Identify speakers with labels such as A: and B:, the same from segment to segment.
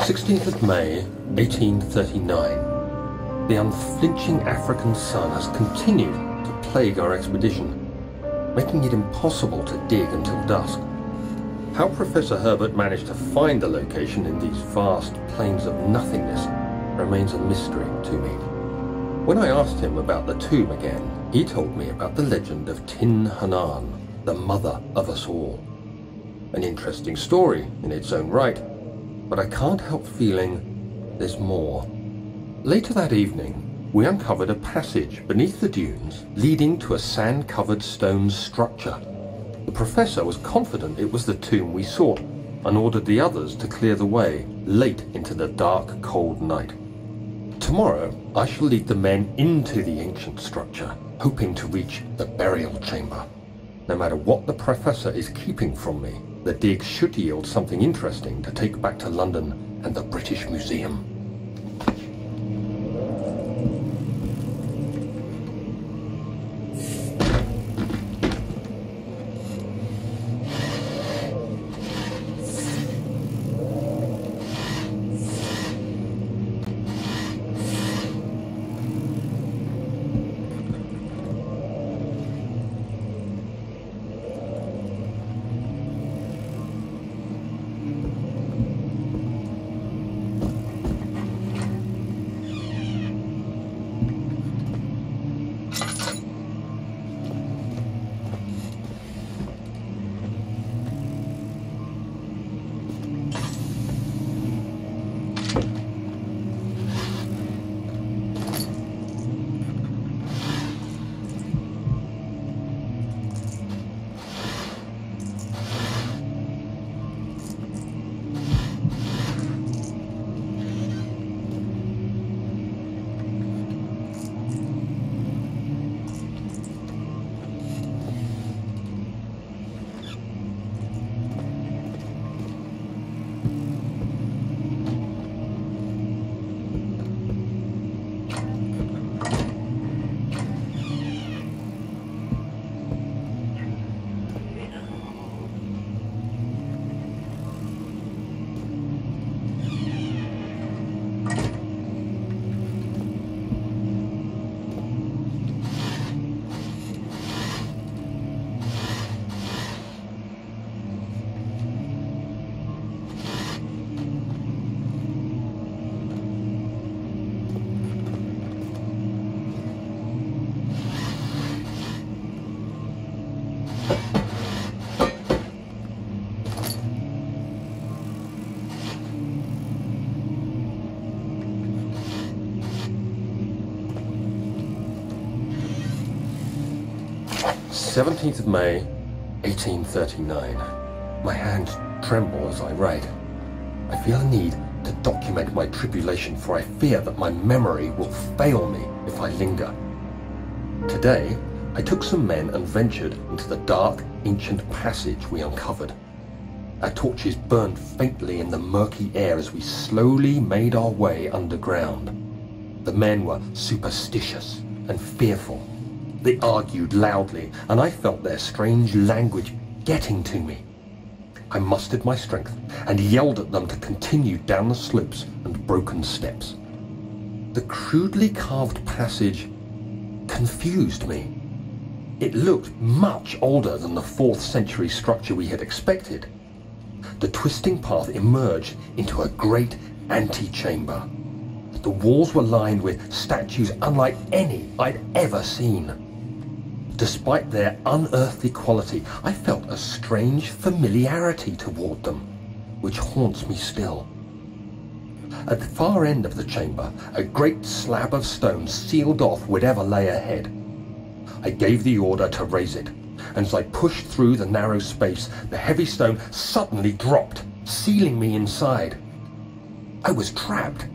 A: 16th of May, 1839. The unflinching African sun has continued to plague our expedition, making it impossible to dig until dusk. How Professor Herbert managed to find the location in these vast plains of nothingness remains a mystery to me. When I asked him about the tomb again, he told me about the legend of Tin Hanan, the mother of us all. An interesting story in its own right, but I can't help feeling there's more. Later that evening, we uncovered a passage beneath the dunes leading to a sand-covered stone structure. The professor was confident it was the tomb we sought and ordered the others to clear the way late into the dark, cold night. Tomorrow, I shall lead the men into the ancient structure, hoping to reach the burial chamber. No matter what the professor is keeping from me, the dig should yield something interesting to take back to London and the British Museum. "17th of May, 1839. My hands tremble as I write. I feel a need to document my tribulation, for I fear that my memory will fail me if I linger. Today, I took some men and ventured into the dark, ancient passage we uncovered. Our torches burned faintly in the murky air as we slowly made our way underground. The men were superstitious and fearful. They argued loudly, and I felt their strange language getting to me. I mustered my strength and yelled at them to continue down the slopes and broken steps. The crudely carved passage confused me. It looked much older than the 4th century structure we had expected. The twisting path emerged into a great antechamber. The walls were lined with statues unlike any I'd ever seen. Despite their unearthly quality, I felt a strange familiarity toward them, which haunts me still. At the far end of the chamber, a great slab of stone sealed off whatever lay ahead. I gave the order to raise it, and as I pushed through the narrow space, the heavy stone suddenly dropped, sealing me inside. I was trapped.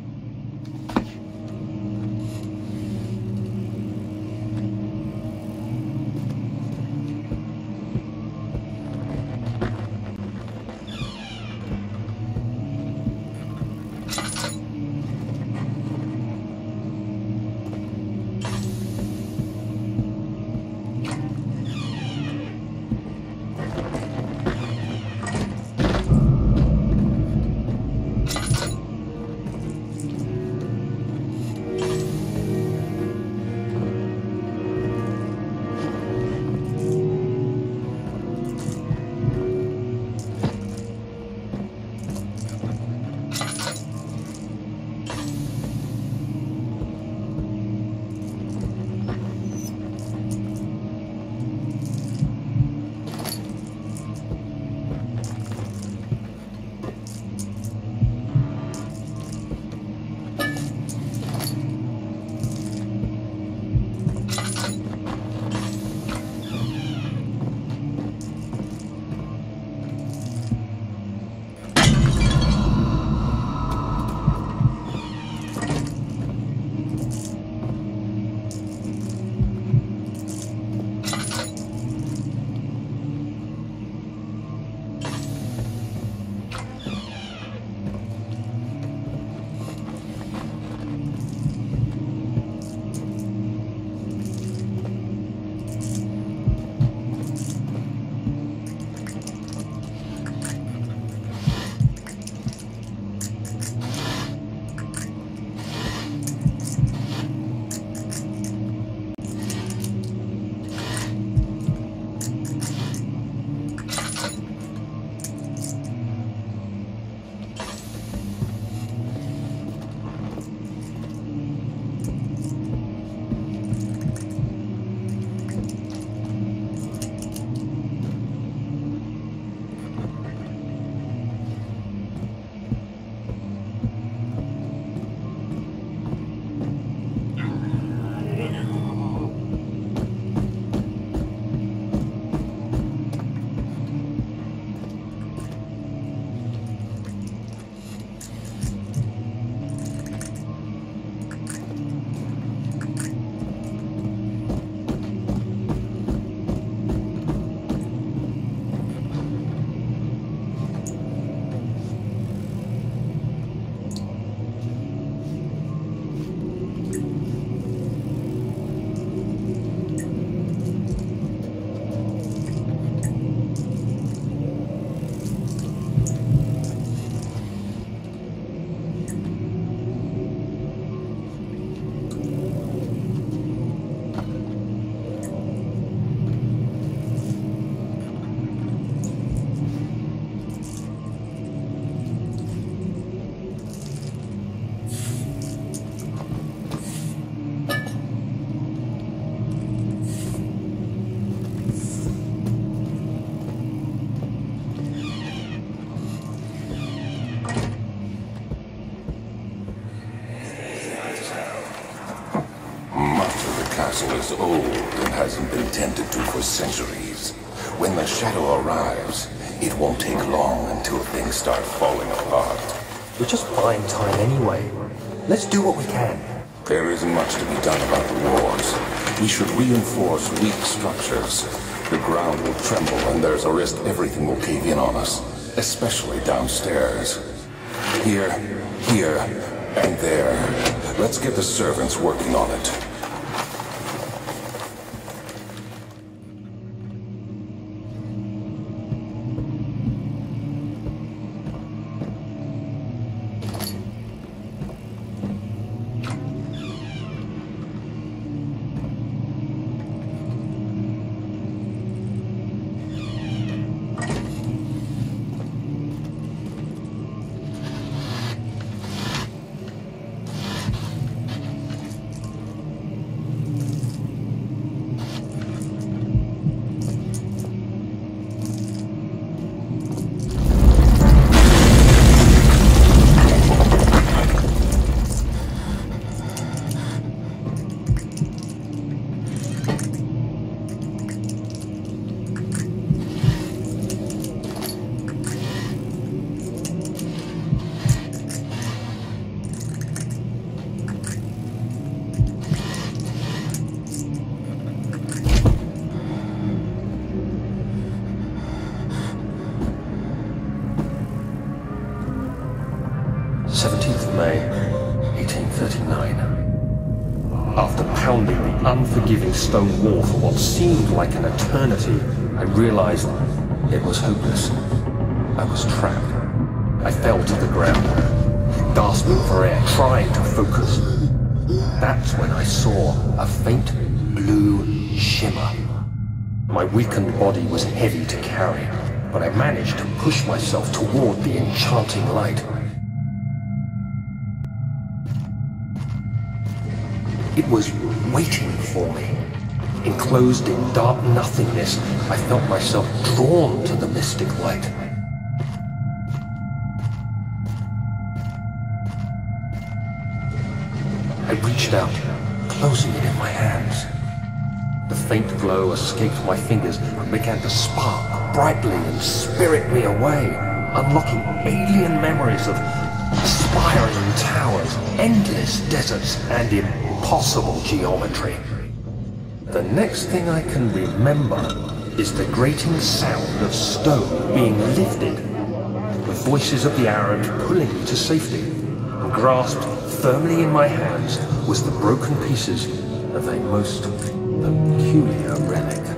B: castle is old and hasn't been tended to for centuries. When the shadow arrives, it won't take long until things start falling apart.
A: We're just buying time anyway. Let's do what we can.
B: There isn't much to be done about the wars. We should reinforce weak structures. The ground will tremble and there's a risk everything will cave in on us, especially downstairs. Here, and there. Let's get the servants working on it.
A: May 1839. After pounding the unforgiving stone wall for what seemed like an eternity, I realized it was hopeless. I was trapped. I fell to the ground, gasping for air, trying to focus. That's when I saw a faint blue shimmer. My weakened body was heavy to carry, but I managed to push myself toward the enchanting light. It was waiting for me. Enclosed in dark nothingness, I felt myself drawn to the mystic light. I reached out, closing it in my hands. The faint glow escaped my fingers and began to spark brightly and spirit me away, unlocking alien memories of spiraling towers, endless deserts, and impossible geometry. The next thing I can remember is the grating sound of stone being lifted, the voices of the Arabs pulling me to safety, and grasped firmly in my hands was the broken pieces of a most peculiar relic.